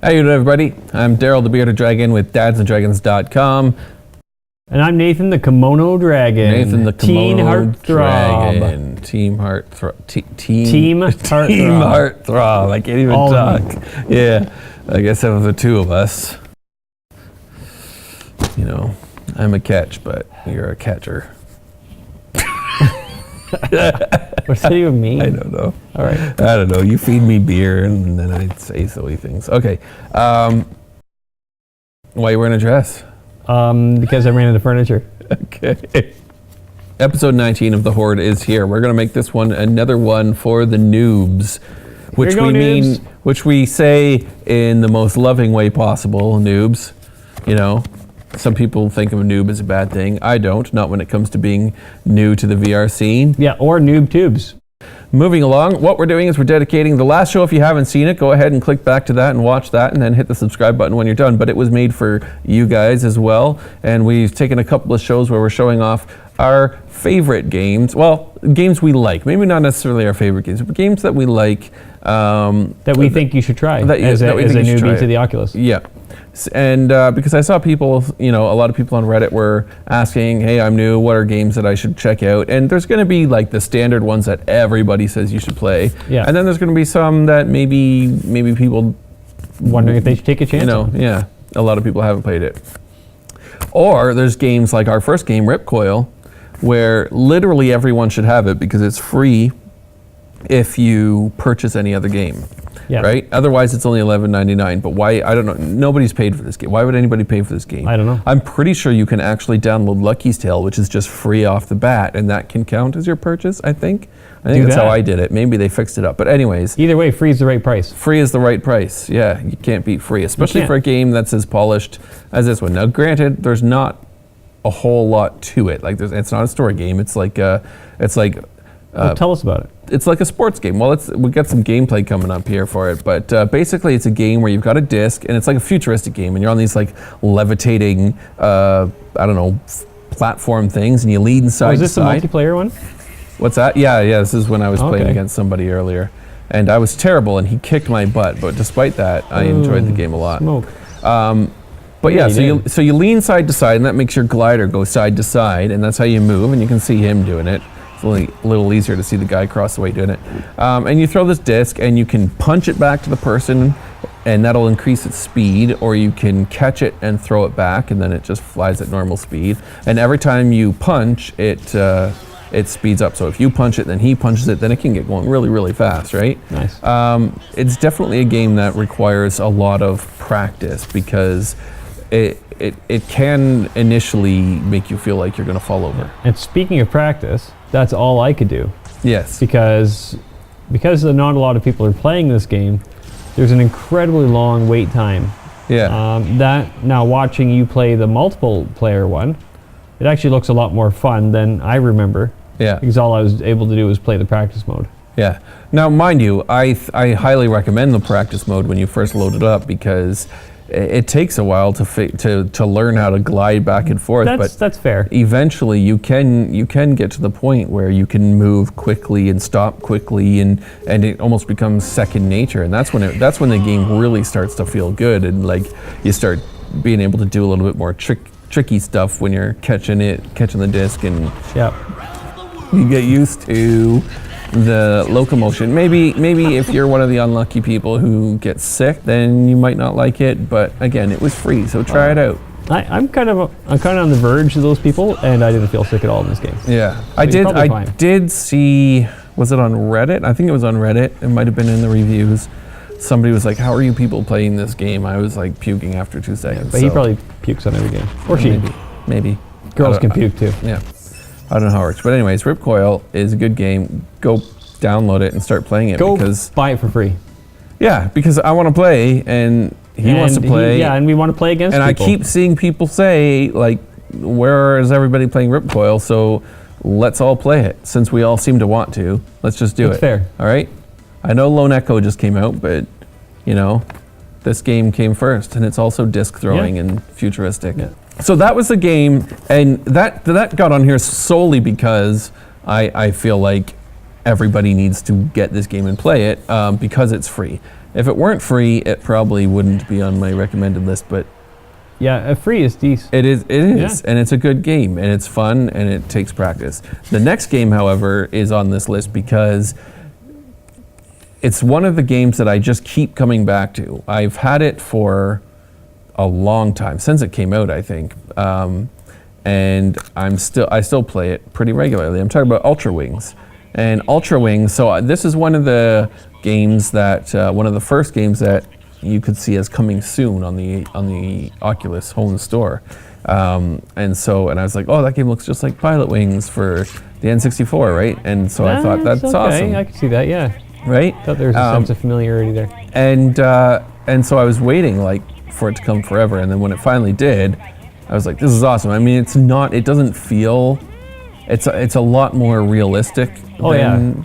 How you doing, everybody? I'm Daryl the Bearded Dragon with dadsanddragons.com. And I'm Nathan the Kimono Dragon. Nathan the Teen Kimono Heartthrob. Dragon. Team Heartthrob. Team Heartthrob. Team Heartthrob. I can't even talk. Yeah, I guess out of the two of us, you know, I'm a catch, but you're a catcher. What's that even mean? I don't know. All right. I don't know. You feed me beer, and then I say silly things. Okay. Why are you wearing a dress? Because I ran into furniture. Okay. Episode 19 of the Hoard is here. We're going to make this one another one for the noobs, which we mean, which we say in the most loving way possible. Noobs, you know. Some people think of a noob as a bad thing. I don't, not when it comes to being new to the VR scene. Yeah, or noob tubes. Moving along, what we're doing is we're dedicating the last show. If you haven't seen it, go ahead and click back to that and watch that, and then hit the subscribe button when you're done. But it was made for you guys as well, and we've taken a couple of shows where we're showing off our favorite games. Well, games we like. Maybe not necessarily our favorite games, but games that we like. That we think you should try as a newbie to the Oculus. Yeah. And because I saw people, you know, a lot of people on Reddit were asking, hey, I'm new, what are games that I should check out? And there's going to be like the standard ones that everybody says you should play. Yeah. And then there's going to be some that maybe people wondering if they should take a chance on. You know, yeah, a lot of people haven't played it. Or there's games like our first game, Ripcoil, where literally everyone should have it because it's free if you purchase any other game. Yeah. Right? Otherwise, it's only $11.99. But why? I don't know. Nobody's paid for this game. Why would anybody pay for this game? I don't know. I'm pretty sure you can actually download Lucky's Tale, which is just free off the bat, and that can count as your purchase, I think. That's how I did it. Maybe they fixed it up. But anyways. Either way, free is the right price. Free is the right price. Yeah, you can't beat free, especially for a game that's as polished as this one. Now, granted, there's not a whole lot to it. Like, it's not a story game. It's like, tell us about it. It's like a sports game. Well, we got some gameplay coming up here for it, but basically it's a game where you've got a disc, and it's like a futuristic game, and you're on these like levitating, I don't know, platform things, and you lead inside. Is this the multiplayer one? What's that? Yeah. This is when I was playing against somebody earlier, and I was terrible, and he kicked my butt. But despite that, I enjoyed the game a lot. Smoke. But yeah, so you lean side to side, and that makes your glider go side to side, and that's how you move, and you can see him doing it. It's a little easier to see the guy across the way doing it. And you throw this disc, and you can punch it back to the person, and that'll increase its speed, or you can catch it and throw it back, and then it just flies at normal speed. And every time you punch, it speeds up. So if you punch it, then he punches it, then it can get going really, really fast, right? Nice. It's definitely a game that requires a lot of practice because it can initially make you feel like you're going to fall over. And speaking of practice, that's all I could do. Yes. Because not a lot of people are playing this game, there's an incredibly long wait time. Yeah. Now watching you play the multiple player one, it actually looks a lot more fun than I remember. Yeah. Because all I was able to do was play the practice mode. Yeah. Now, mind you, I highly recommend the practice mode when you first load it up because it takes a while to learn how to glide back and forth. That's fair. Eventually, you can get to the point where you can move quickly and stop quickly, and it almost becomes second nature. And that's when the game really starts to feel good, and like you start being able to do a little bit more tricky stuff when you're catching the disc, and you get used to the locomotion. Maybe if you're one of the unlucky people who gets sick, then you might not like it. But again, it was free, so try it out. I'm kind of on the verge of those people, and I didn't feel sick at all in this game. Yeah, So I did see. Was it on Reddit? I think it was on Reddit. It might have been in the reviews. Somebody was like, "How are you people playing this game?" I was like puking after 2 seconds. But he probably pukes on every game, or she. Maybe. Girls can puke too. Yeah. I don't know how it works. But anyways, Ripcoil is a good game. Go download it and start playing it. Because buy it for free. Yeah, because I want to play, and he wants to play. And we want to play against people. And I keep seeing people say, like, where is everybody playing Ripcoil? So let's all play it. Since we all seem to want to, let's just do it. That's fair. All right? I know Lone Echo just came out, but, you know, this game came first, and it's also disc throwing and futuristic. Yeah. So that was the game, and that got on here solely because I feel like everybody needs to get this game and play it because it's free. If it weren't free, it probably wouldn't be on my recommended list, but Yeah, free is decent. it is, Yeah. and it's a good game, and it's fun, and it takes practice. The next game, however, is on this list because it's one of the games that I just keep coming back to. I've had it for a long time, since it came out, I think, and I still play it pretty regularly. I'm talking about Ultrawings. And Ultrawings, so this is one of the games that, one of the first games that you could see as coming soon on the Oculus Home Store. And I was like, oh, that game looks just like Pilot Wings for the N64, right? And so I thought, that's okay. awesome. I can see that, yeah. Right? Thought there was a sense of familiarity there. And so I was waiting like for it to come forever, and then when it finally did, I was like, this is awesome. I mean, it doesn't feel, it's a lot more realistic than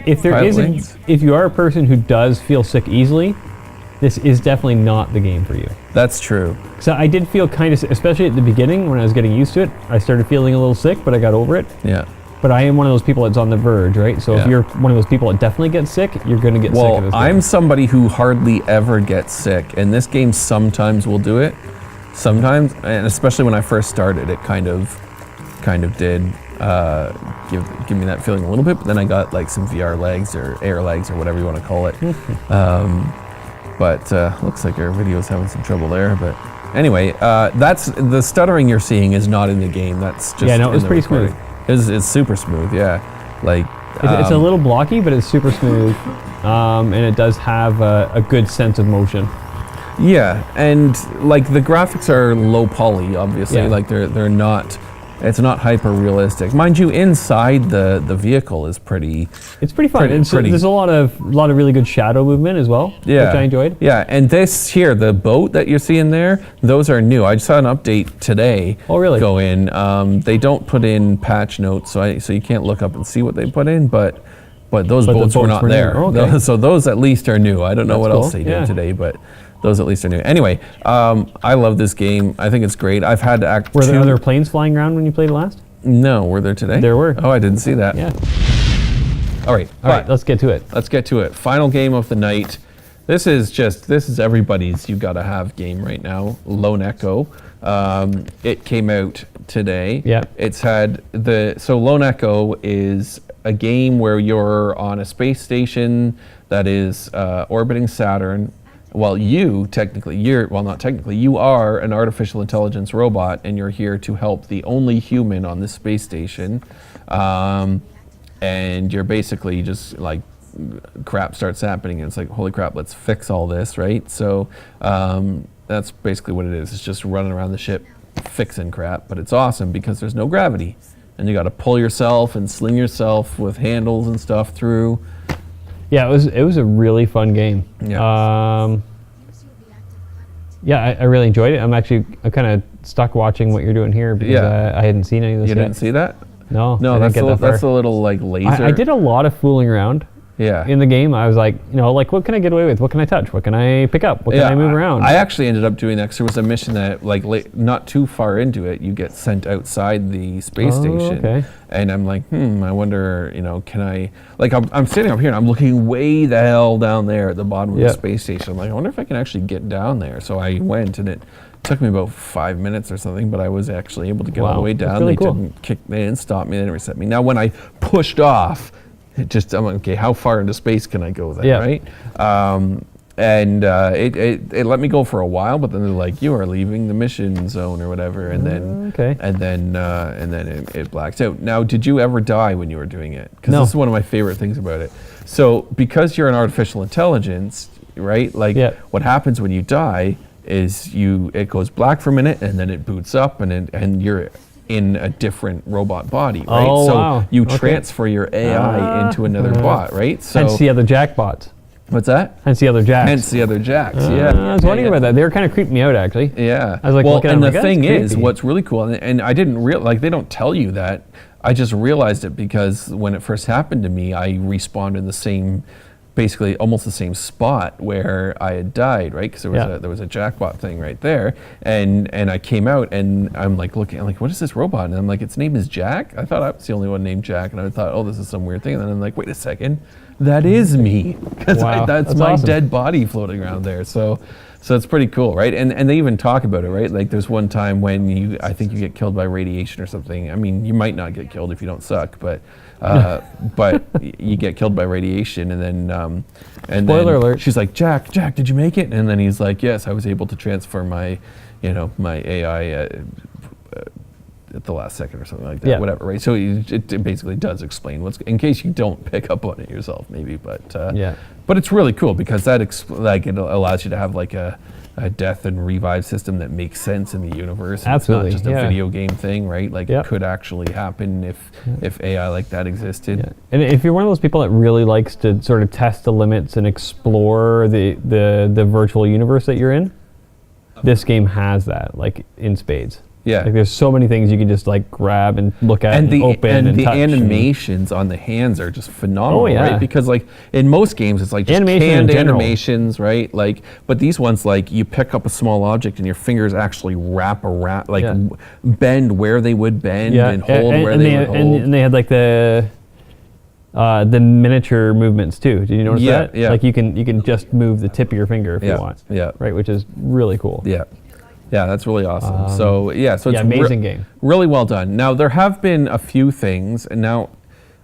if there Pilot isn't, Wings. if you are a person who does feel sick easily, this is definitely not the game for you. That's true. So I did feel kind of, especially at the beginning when I was getting used to it, I started feeling a little sick, but I got over it. Yeah. But I am one of those people that's on the verge, right? So if you're one of those people that definitely gets sick, you're going to get sick of this game. I'm somebody who hardly ever gets sick, and this game sometimes will do it. Sometimes, and especially when I first started, it kind of did give me that feeling a little bit. But then I got like some VR legs or air legs or whatever you want to call it. But looks like our video's having some trouble there. But anyway, that's the stuttering you're seeing is not in the game. That's just it was pretty smooth. It's super smooth, yeah. Like it's a little blocky, but it's super smooth, and it does have a good sense of motion. Yeah, and like the graphics are low poly, obviously. Yeah. Like they're not. It's not hyper realistic, mind you. Inside the vehicle is pretty. It's pretty fun. Pretty. There's a lot of really good shadow movement as well, Yeah, which I enjoyed. Yeah, and this here, the boat that you're seeing there, those are new. I just saw an update today. Oh, really? Go in. They don't put in patch notes, so you can't look up and see what they put in, but those boats were not there. Oh, okay. So those at least are new. I don't know what That's else cool. they did today, but those at least are new. Anyway, I love this game. I think it's great. I've had Act 2. Were there other planes flying around when you played it last? No, were there today? There were. Oh, I didn't see that. Yeah. All right. All right, let's get to it. Let's get to it. Final game of the night. This is everybody's you gotta have game right now. Lone Echo. It came out today. Yeah. It's had so Lone Echo is a game where you're on a space station that is orbiting Saturn. Well, you are an artificial intelligence robot, and you're here to help the only human on this space station. And you're basically just like, crap starts happening, and it's like, holy crap, let's fix all this, right? So that's basically what it is. It's just running around the ship fixing crap, but it's awesome because there's no gravity, and you got to pull yourself and sling yourself with handles and stuff through. Yeah, it was a really fun game. Yeah. I really enjoyed it. I'm kind of stuck watching what you're doing here because I hadn't seen any of this You yet. didn't see that? No, that's a little like laser. I did a lot of fooling around. Yeah. In the game, I was like, like, what can I get away with? What can I touch? What can I pick up? What can I move around? I actually ended up doing that because there was a mission that, like, not too far into it, you get sent outside the space station. Okay. And I'm like, I wonder, can I, like, I'm sitting up here and I'm looking way the hell down there at the bottom of the space station. I'm like, I wonder if I can actually get down there. So I went, and it took me about 5 minutes or something, but I was actually able to get all the way down. Really They didn't stop me, they didn't reset me. Now, when I pushed off, I'm like, okay, how far into space can I go then, right? It let me go for a while, but then they're like, you are leaving the mission zone or whatever, and then it blacks out. Now, did you ever die when you were doing it? Because this is one of my favorite things about it. So because you're an artificial intelligence, right? Like what happens when you die is it goes black for a minute, and then it boots up, and you're in a different robot body, right? So you transfer your AI into another bot, right? So hence the other jackbots. What's that? Hence the other jacks. Hence the other jacks, I was wondering about that. They were kind of creeping me out, actually. Yeah. I was like, well, looking and at the them, thing like, is, what's really cool, and I didn't they don't tell you that. I just realized it because when it first happened to me, I respawned in the same basically almost the same spot where I had died, right? Because Yeah. there was a jackpot thing right there, and I came out and I'm like looking, I'm like, what is this robot? And I'm like, its name is Jack. I thought I was the only one named Jack, and I thought, oh, this is some weird thing. And then I'm like, wait a second, that is me, because Wow, that's that's my awesome. dead body floating around there. So it's pretty cool, right? And they even talk about it, right? Like there's one time when I think you get killed by radiation or something. I mean, you might not get killed if you don't suck, but you get killed by radiation, and then Spoiler alert. She's like, Jack, did you make it? And then he's like, yes, I was able to transfer my AI at the last second or something like that. Yeah. Whatever, right? So it basically does explain what's, in case you don't pick up on it yourself, maybe. But Yeah. but it's really cool because that it allows you to have like a death and revive system that makes sense in the universe. And Absolutely, it's not just a yeah. video game thing, right? Like Yep. it could actually happen if AI like that existed. Yeah. And if you're one of those people that really likes to sort of test the limits and explore the virtual universe that you're in, this game has that, like, in spades. Yeah. Like there's so many things you can just like grab and look at and open and the touch. animations on the hands are just phenomenal, Oh, yeah. right? Because like in most games it's like just Animation in canned general. animations, right? Like, but these ones, like you pick up a small object and your fingers actually wrap around, like Yeah. bend where they would bend Yeah, and hold where and they would hold. and they had like the miniature movements too. Did you notice Yeah, that? yeah. Like you can just move the tip of your finger if Yeah, you want. yeah. Right, which is really cool. Yeah. Yeah, that's really awesome. So it's amazing game. Really well done. Now there have been a few things, and now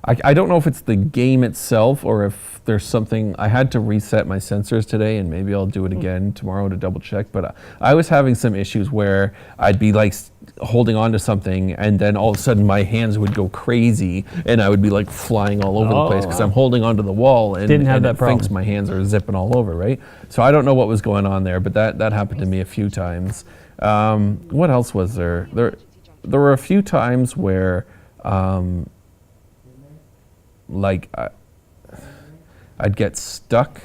I don't know if it's the game itself or if there's something. I had to reset my sensors today, and maybe I'll do it again tomorrow to double check. But I was having some issues where I'd be like holding on to something, and then all of a sudden my hands would go crazy, and I would be like flying all over the place because I'm holding onto the wall, and, Didn't have and that it thinks problem. my hands are zipping all over, right? So I don't know what was going on there, but that happened to me a few times. What else was there? There were a few times where like I'd get stuck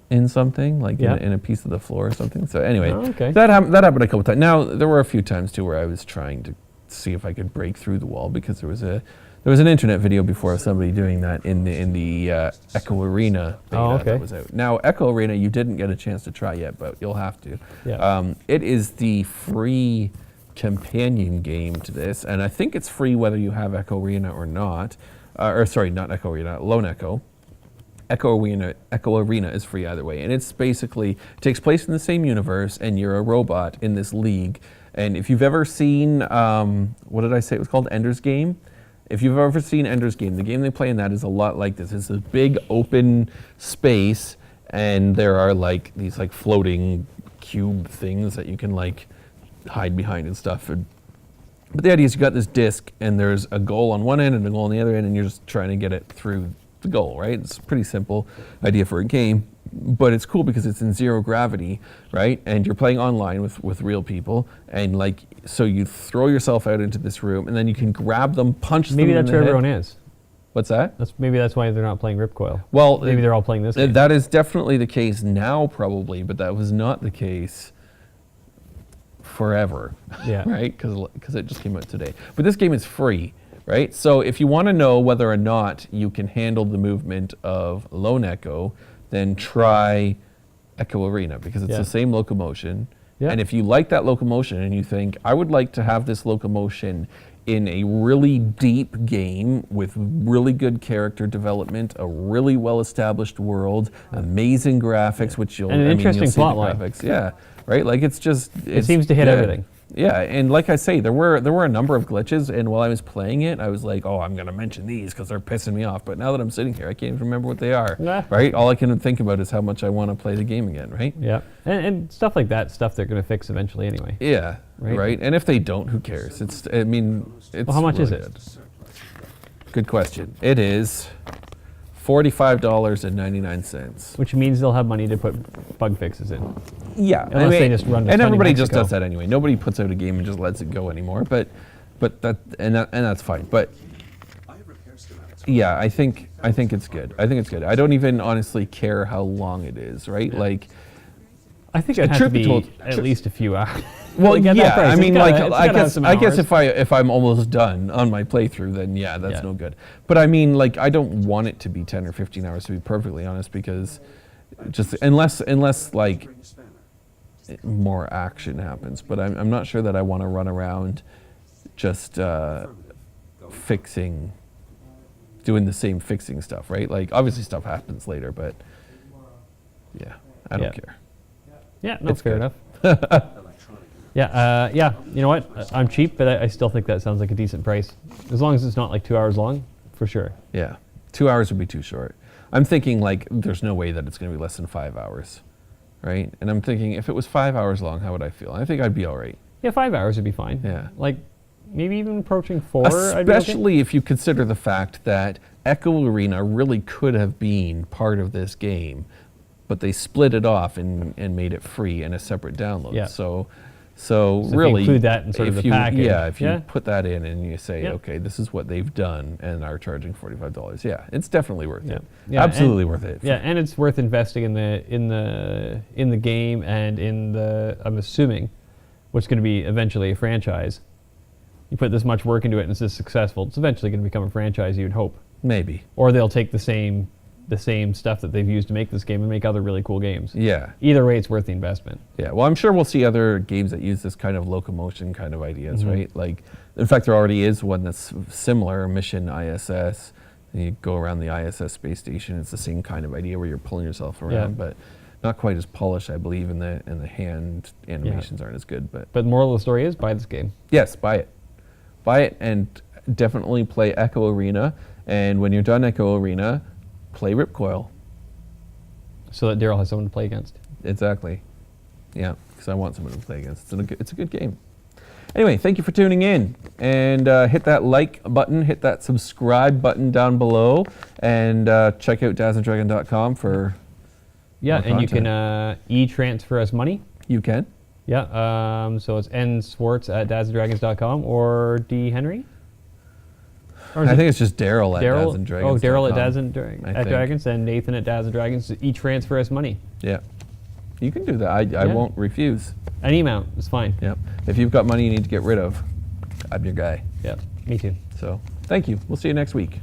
in something, like Yeah. in a piece of the floor or something. So anyway, Oh, okay. that happened a couple times. Now there were a few times too where I was trying to see if I could break through the wall because there was an internet video before of somebody doing that in the Echo Arena beta Oh, okay. that was out. Now Echo Arena you didn't get a chance to try yet, but you'll have to. Yeah. It is the free companion game to this, and I think it's free whether you have Echo Arena or not. Or sorry, not Echo Arena, Lone Echo. Echo Arena is free either way, and it's basically takes place in the same universe, and you're a robot in this league. And if you've ever seen, what did I say it was called, Ender's Game? If you've ever seen Ender's Game, the game they play in that is a lot like this. It's a big open space, and there are like these like floating cube things that you can like hide behind and stuff. But the idea is you got this disc, and there's a goal on one end and a goal on the other end, and you're just trying to get it through the goal, right? It's a pretty simple idea for a game, but it's cool because it's in zero gravity, right? And you're playing online with real people, and like, so you throw yourself out into this room, and then you can grab them, punch Maybe them in that's the where head. everyone is. What's that? Maybe that's why they're not playing Ripcoil. Well, Maybe they're all playing this game. That is definitely the case now, probably, but that was not the case forever. Yeah. Right? Because it just came out today. But this game is free, right? So if you want to know whether or not you can handle the movement of Lone Echo, then try Echo Arena because it's Yeah. the same locomotion. Yeah. And if you like that locomotion and you think, I would like to have this locomotion in a really deep game with really good character development, a really well-established world, amazing graphics, which you'll And an interesting you'll see the plot line. graphics. Yeah, right. Like it seems to hit everything. Yeah, and like I say, there were a number of glitches, and while I was playing it, I was like, oh, I'm gonna mention these because they're pissing me off. But now that I'm sitting here, I can't even remember what they are. Nah. Right? All I can think about is how much I want to play the game again. Right? Yeah. And stuff like that, stuff they're going to fix eventually anyway. Yeah. Right. Right. And if they don't, who cares? It's. I mean, it's. Well, how much is really it? Good question. It is $45.99. Which means they'll have money to put bug fixes in. Yeah, Unless they just run to and sunny everybody just Mexico. does that anyway. Nobody puts out a game and just lets it go anymore. But that's fine. But yeah, I think it's good. I think it's good. I don't even honestly care how long it is. Right? Like, I think it'd have to truth be be told- at least a few hours. Well, really get that yeah. price. I It's mean, gotta- like, it's I gotta have guess, some I guess hours. if I'm almost done on my playthrough, then yeah, that's Yeah. no good. But I mean, like, I don't want it to be 10 or 15 hours, to be perfectly honest, because just unless like more action happens. But I'm not sure that I want to run around just fixing, doing the same fixing stuff, right? Like, obviously stuff happens later, but yeah, I don't Yeah. care. Yeah, no, It's fair good. enough. Yeah, you know what? I'm cheap, but I still think that sounds like a decent price. As long as it's not like 2 hours long, for sure. Yeah, 2 hours would be too short. I'm thinking like there's no way that it's going to be less than 5 hours, right? And I'm thinking if it was 5 hours long, how would I feel? I think I'd be all right. Yeah, 5 hours would be fine. Yeah. Like, maybe even approaching 4. I'd be okay. Especially if you consider the fact that Echo Arena really could have been part of this game, but they split it off and made it free in a separate download. Yeah. So if you really, include that in sort of if the you, package, yeah, if you yeah. put that in and you say, Yeah. okay, this is what they've done and are charging $45, yeah, it's definitely worth Yeah. it. Yeah, Absolutely and- worth it. Yeah, and it's worth investing in the game and in the, I'm assuming, what's going to be eventually a franchise. You put this much work into it and it's this successful, it's eventually going to become a franchise, you'd hope. Maybe. Or they'll take the same stuff that they've used to make this game and make other really cool games. Yeah. Either way, it's worth the investment. Yeah, well, I'm sure we'll see other games that use this kind of locomotion kind of ideas, Mm-hmm. right? Like, in fact, there already is one that's similar, Mission ISS. And you go around the ISS space station. It's the same kind of idea where you're pulling yourself around, Yeah. but not quite as polished, I believe, and the hand animations aren't as good. But But the moral of the story is buy this game. yes, buy it, and definitely play Echo Arena. And when you're done Echo Arena, play Ripcoil. So that Daryl has someone to play against. Exactly. Yeah, because I want someone to play against. It's a good game. Anyway, thank you for tuning in. And hit that like button, hit that subscribe button down below, and check out dazzanddragon.com for Yeah, more and you content. can e-transfer us money. You can. Yeah, so it's nswartz@dazzanddragons.com or D. Henry? Or is I it think it's just Daryl at Daryl? dazzanddragons.com. Oh, Daryl at I think. Dragons and Nathan at Daz and Dragons. E-transfer us money. Yeah. You can do that. I won't refuse. Any amount is fine. Yep. If you've got money you need to get rid of, I'm your guy. Yeah, me too. So thank you. We'll see you next week.